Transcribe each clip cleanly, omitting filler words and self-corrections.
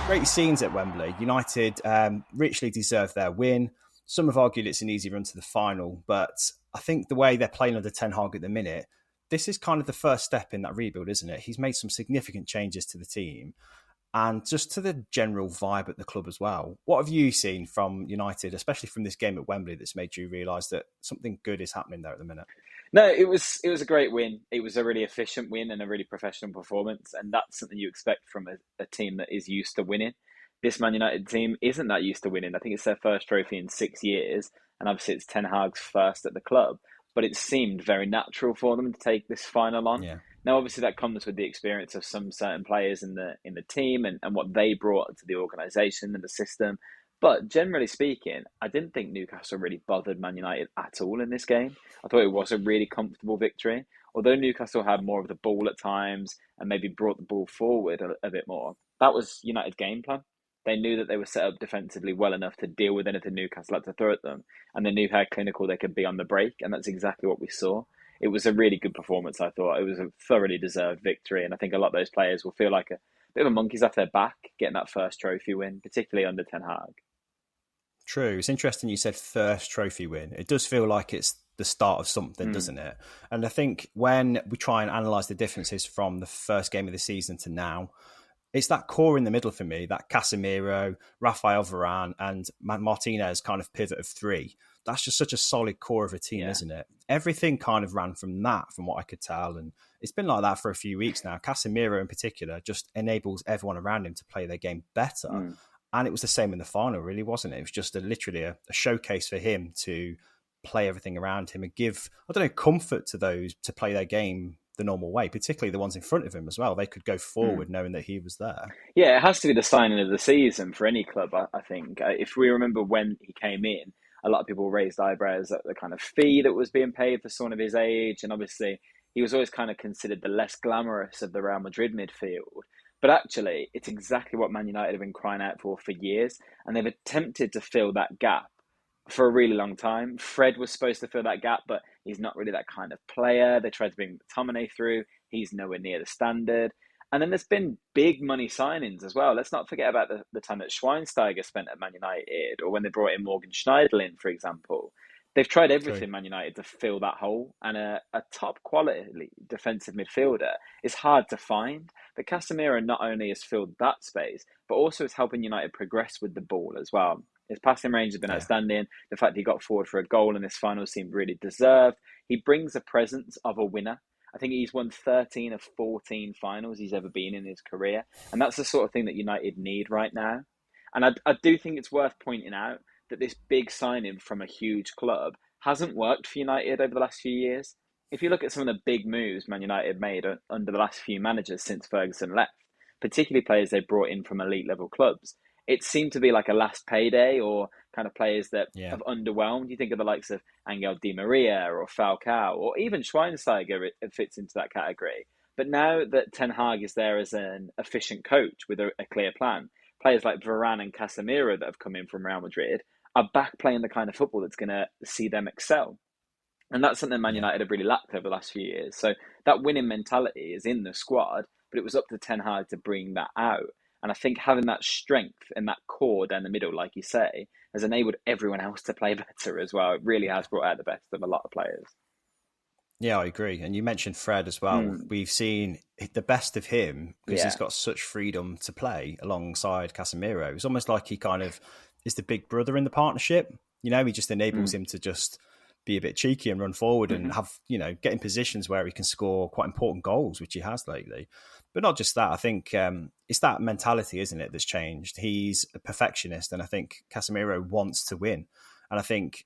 Great scenes at Wembley. United richly deserved their win. Some have argued it's an easy run to the final, but I think the way they're playing under Ten Hag at the minute, this is kind of the first step in that rebuild, isn't it? He's made some significant changes to the team and just to the general vibe at the club as well. What have you seen from United, especially from this game at Wembley, that's made you realise that something good is happening there at the minute? No, it was a great win. It was a really efficient win and a really professional performance, and that's something you expect from a team that is used to winning. This Man United team isn't that used to winning. I think it's their first trophy in 6 years, and obviously it's Ten Hag's first at the club. But it seemed very natural for them to take this final on. Yeah. Now, obviously, that comes with the experience of some certain players in the team and what they brought to the organisation and the system. But generally speaking, I didn't think Newcastle really bothered Man United at all in this game. I thought it was a really comfortable victory. Although Newcastle had more of the ball at times and maybe brought the ball forward a bit more, that was United's game plan. They knew that they were set up defensively well enough to deal with anything Newcastle had to throw at them, and they knew how clinical they could be on the break, and that's exactly what we saw. It was a really good performance, I thought. It was a thoroughly deserved victory, and I think a lot of those players will feel like a bit of a monkey's off their back getting that first trophy win, particularly under Ten Hag. True. It's interesting you said first trophy win. It does feel like it's the start of something, doesn't it? And I think when we try and analyse the differences from the first game of the season to now, it's that core in the middle for me, that Casemiro, Rafael Varane and Martinez kind of pivot of three. That's just such a solid core of a team, isn't it? Everything kind of ran from that, from what I could tell. And it's been like that for a few weeks now. Casemiro in particular just enables everyone around him to play their game better. And it was the same in the final, really, wasn't it? It was just literally a showcase for him to play everything around him and give, I don't know, comfort to those to play their game the normal way, particularly the ones in front of him as well. They could go forward knowing that he was there. Yeah, it has to be the signing of the season for any club, I think. If we remember when he came in, a lot of people raised eyebrows at the kind of fee that was being paid for someone of his age. And obviously, he was always kind of considered the less glamorous of the Real Madrid midfield. But actually, it's exactly what Man United have been crying out for years. And they've attempted to fill that gap for a really long time. Fred was supposed to fill that gap, but he's not really that kind of player. They tried to bring McTominay through. He's nowhere near the standard. And then there's been big money signings as well. Let's not forget about the time that Schweinsteiger spent at Man United, or when they brought in Morgan Schneiderlin, for example. They've tried everything, Man United, to fill that hole. And a top quality defensive midfielder is hard to find. But Casemiro not only has filled that space, but also is helping United progress with the ball as well. His passing range has been outstanding. The fact that he got forward for a goal in this final seemed really deserved. He brings a presence of a winner. I think he's won 13 of 14 finals he's ever been in his career. And that's the sort of thing that United need right now. And I do think it's worth pointing out that this big signing from a huge club hasn't worked for United over the last few years. If you look at some of the big moves Man United made under the last few managers since Ferguson left, particularly players they brought in from elite level clubs, it seemed to be like a last payday or kind of players that have underwhelmed. You think of the likes of Angel Di Maria or Falcao or even Schweinsteiger, it fits into that category. But now that Ten Hag is there as an efficient coach with a clear plan, players like Varane and Casemiro that have come in from Real Madrid are back playing the kind of football that's going to see them excel. And that's something Man United have really lacked over the last few years. So that winning mentality is in the squad, but it was up to Ten Hag to bring that out. And I think having that strength and that core down the middle, like you say, has enabled everyone else to play better as well. It really has brought out the best of a lot of players. Yeah, I agree. And you mentioned Fred as well. We've seen the best of him because he's got such freedom to play alongside Casemiro. It's almost like he kind of is the big brother in the partnership. You know, he just enables him to just be a bit cheeky and run forward and have, get in positions where he can score quite important goals, which he has lately. But not just that. I think it's that mentality, isn't it, that's changed. He's a perfectionist, and I think Casemiro wants to win. And I think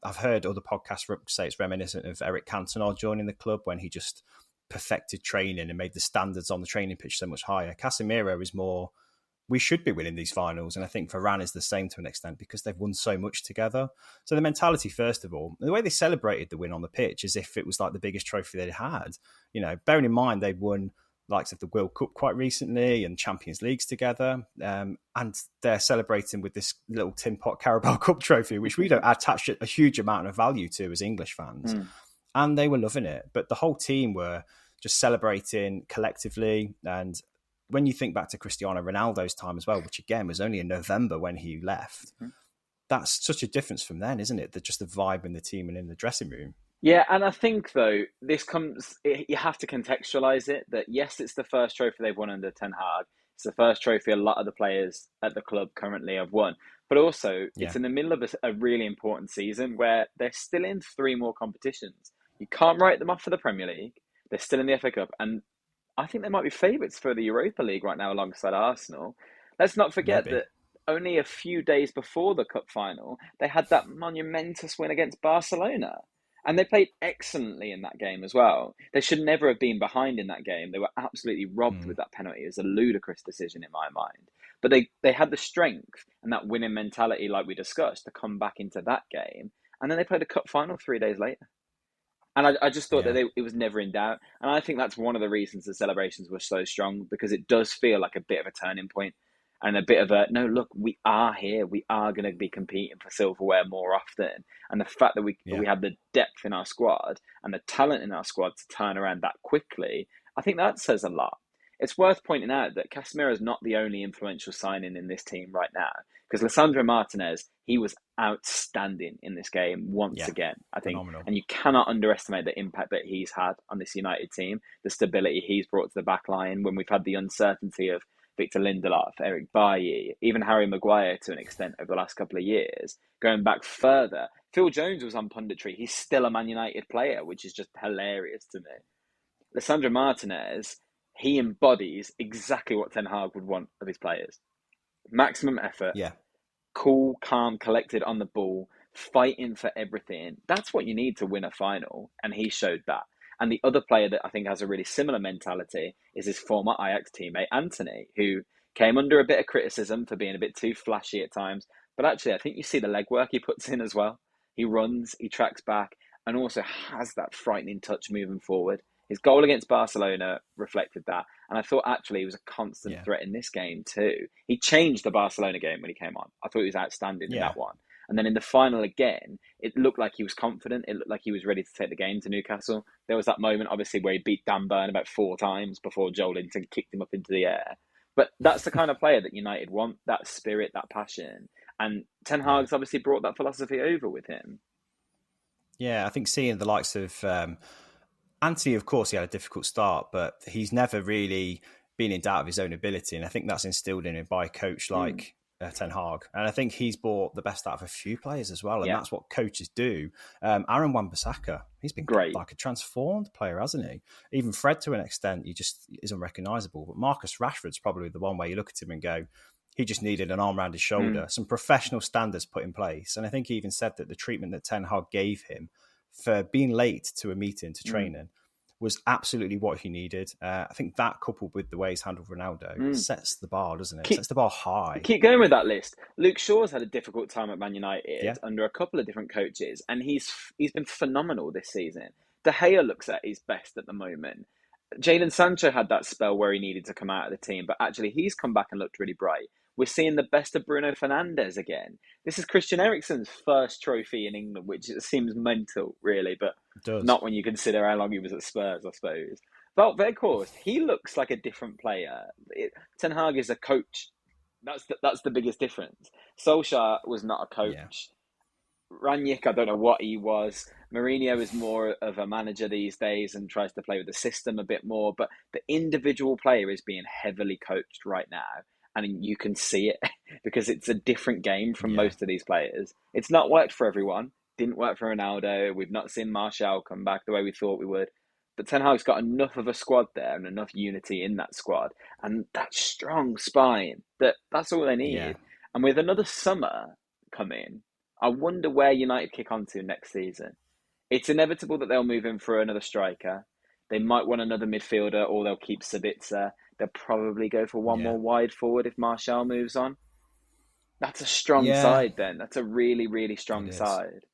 I've heard other podcasts say it's reminiscent of Erik Cantona joining the club when he just perfected training and made the standards on the training pitch so much higher. Casemiro is more, we should be winning these finals. And I think Varane is the same to an extent because they've won so much together. So the mentality, first of all, the way they celebrated the win on the pitch as if it was like the biggest trophy they'd had, bearing in mind they'd won likes of the World Cup quite recently and Champions Leagues together. And they're celebrating with this little tin pot Carabao Cup trophy, which we don't attach a huge amount of value to as English fans. And they were loving it. But the whole team were just celebrating collectively. And when you think back to Cristiano Ronaldo's time as well, which again was only in November when he left, that's such a difference from then, isn't it? That just the vibe in the team and in the dressing room. Yeah, and I think though you have to contextualize it. That yes, it's the first trophy they've won under Ten Hag. It's the first trophy a lot of the players at the club currently have won. But also, Yeah. it's in the middle of a really important season where they're still in 3 more competitions. You can't write them off for the Premier League. They're still in the FA Cup, and I think they might be favourites for the Europa League right now alongside Arsenal. Let's not forget Maybe. that only a few days before the cup final, they had that monumentous win against Barcelona. And they played excellently in that game as well. They should never have been behind in that game. They were absolutely robbed with that penalty. It was a ludicrous decision in my mind. But they had the strength and that winning mentality, like we discussed, to come back into that game. And then they played a cup final 3 days later. And I just thought that it was never in doubt. And I think that's one of the reasons the celebrations were so strong, because it does feel like a bit of a turning point and a bit of a, no, look, we are here. We are going to be competing for silverware more often. And the fact that we have the depth in our squad and the talent in our squad to turn around that quickly, I think that says a lot. It's worth pointing out that Casemiro is not the only influential signing in this team right now, because Lisandro Martinez, he was outstanding in this game once again, I think. Phenomenal. And you cannot underestimate the impact that he's had on this United team, the stability he's brought to the back line when we've had the uncertainty of Victor Lindelof, Eric Bailly, even Harry Maguire to an extent over the last couple of years. Going back further, Phil Jones was on punditry. He's still a Man United player, which is just hilarious to me. Lisandro Martinez, he embodies exactly what Ten Hag would want of his players. Maximum effort, cool, calm, collected on the ball, fighting for everything. That's what you need to win a final, and he showed that. And the other player that I think has a really similar mentality is his former Ajax teammate, Anthony, who came under a bit of criticism for being a bit too flashy at times. But actually, I think you see the legwork he puts in as well. He runs, he tracks back, and also has that frightening touch moving forward. His goal against Barcelona reflected that. And I thought actually he was a constant threat in this game too. He changed the Barcelona game when he came on. I thought he was outstanding in that one. And then in the final again, it looked like he was confident. It looked like he was ready to take the game to Newcastle. There was that moment, obviously, where he beat Dan Burn about 4 times before Joel Linton kicked him up into the air. But that's the kind of player that United want, that spirit, that passion. And Ten Hag's obviously brought that philosophy over with him. Yeah, I think seeing the likes of Anthony, of course, he had a difficult start, but he's never really been in doubt of his own ability. And I think that's instilled in him by a coach like Ten Hag. And I think he's brought the best out of a few players as well. And that's what coaches do. Aaron Wan-Bissaka, he's been great, like a transformed player, hasn't he? Even Fred, to an extent, he just is unrecognisable. But Marcus Rashford's probably the one where you look at him and go, he just needed an arm around his shoulder, some professional standards put in place. And I think he even said that the treatment that Ten Hag gave him for being late to a meeting, to training, was absolutely what he needed. I think that, coupled with the way he's handled Ronaldo, sets the bar, doesn't it? Sets the bar high. Keep going with that list. Luke Shaw's had a difficult time at Man United under a couple of different coaches, and he's been phenomenal this season. De Gea looks at his best at the moment. Jadon Sancho had that spell where he needed to come out of the team, but actually he's come back and looked really bright. We're seeing the best of Bruno Fernandes again. This is Christian Eriksen's first trophy in England, which seems mental, really, but not when you consider how long he was at Spurs, I suppose. But of course, he looks like a different player. Ten Hag is a coach. That's the biggest difference. Solskjaer was not a coach. Rangnick, I don't know what he was. Mourinho is more of a manager these days and tries to play with the system a bit more. But the individual player is being heavily coached right now. And you can see it because it's a different game from most of these players. It's not worked for everyone. Didn't work for Ronaldo. We've not seen Martial come back the way we thought we would. But Ten Hag's got enough of a squad there and enough unity in that squad. And that strong spine, that's all they need. Yeah. And with another summer coming, I wonder where United kick on to next season. It's inevitable that they'll move in for another striker. They might want another midfielder, or they'll keep Sabitzer. They'll probably go for one more wide forward if Martial moves on. That's a strong side then. That's a really, really strong side.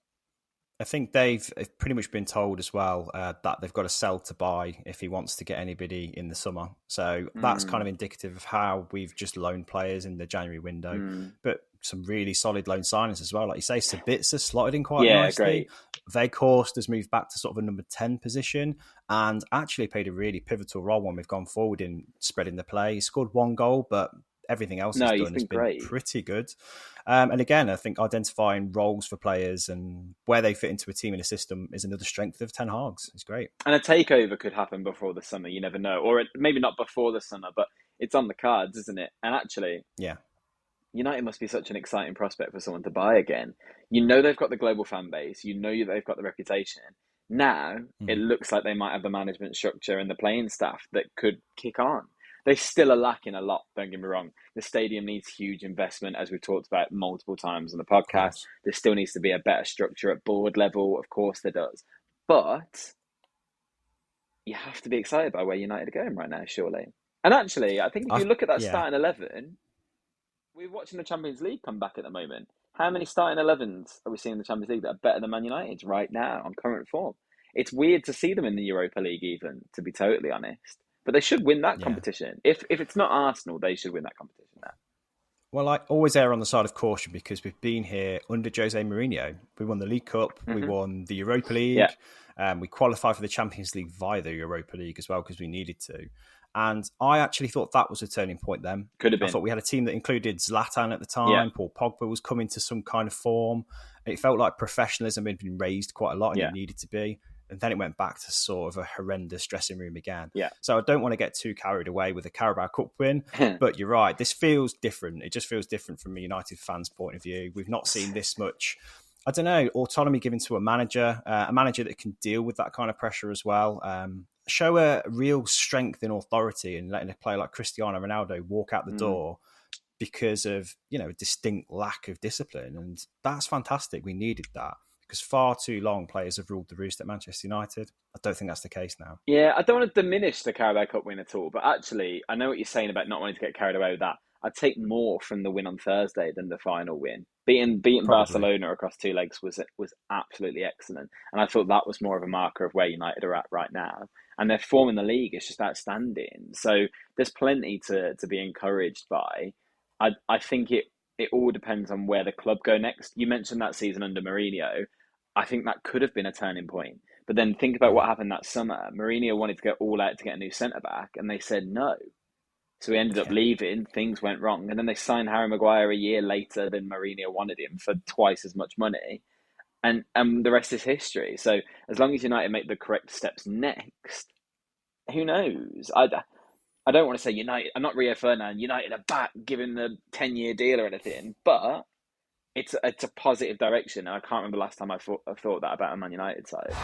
I think they've pretty much been told as well that they've got to sell to buy if he wants to get anybody in the summer. So that's kind of indicative of how we've just loaned players in the January window. But some really solid loan signings as well. Like you say, Sabitzer slotted in quite nicely. Weghorst has moved back to sort of a number 10 position and actually played a really pivotal role when we've gone forward in spreading the play. He scored 1 goal, but everything else he's done has been pretty good. And again, I think identifying roles for players and where they fit into a team and a system is another strength of Ten Hag's. It's great. And a takeover could happen before the summer. You never know. Or maybe not before the summer, but it's on the cards, isn't it? And actually, United must be such an exciting prospect for someone to buy again. You know they've got the global fan base. You know they've got the reputation. Now, it looks like they might have the management structure and the playing staff that could kick on. They still are lacking a lot, don't get me wrong. The stadium needs huge investment, as we've talked about multiple times on the podcast. There still needs to be a better structure at board level. Of course there does. But you have to be excited by where United are going right now, surely. And actually, I think if you look at that starting 11, we're watching the Champions League come back at the moment. How many starting 11s are we seeing in the Champions League that are better than Man United's right now on current form? It's weird to see them in the Europa League even, to be totally honest. But they should win that competition. If it's not Arsenal, they should win that competition now. Well, I always err on the side of caution because we've been here under Jose Mourinho. We won the League Cup, we won the Europa League, we qualified for the Champions League via the Europa League as well because we needed to. And I actually thought that was a turning point then. Could have been. I thought we had a team that included Zlatan at the time. Paul Pogba was coming to some kind of form. It felt like professionalism had been raised quite a lot and it needed to be. And then it went back to sort of a horrendous dressing room again. So I don't want to get too carried away with a Carabao Cup win, but you're right. This feels different. It just feels different from a United fan's point of view. We've not seen this much, I don't know, autonomy given to a manager that can deal with that kind of pressure as well. Show a real strength and authority and letting a player like Cristiano Ronaldo walk out the door because of, a distinct lack of discipline. And that's fantastic. We needed that. Because far too long players have ruled the roost at Manchester United. I don't think that's the case now. Yeah, I don't want to diminish the Carabao Cup win at all, but actually, I know what you're saying about not wanting to get carried away with that. I'd take more from the win on Thursday than the final win. Beating Barcelona across 2 legs was absolutely excellent, and I thought that was more of a marker of where United are at right now. And their form in the league is just outstanding. So there's plenty to be encouraged by. I think it all depends on where the club go next. You mentioned that season under Mourinho. I think that could have been a turning point. But then think about what happened that summer. Mourinho wanted to go all out to get a new centre-back, and they said no. So he ended up leaving, things went wrong, and then they signed Harry Maguire a year later than Mourinho wanted him for twice as much money. And the rest is history. So as long as United make the correct steps next, who knows? I don't want to say United, I'm not Rio Ferdinand, United are back, giving the 10-year deal or anything, but it's a positive direction. And I can't remember last time I thought that about a Man United side.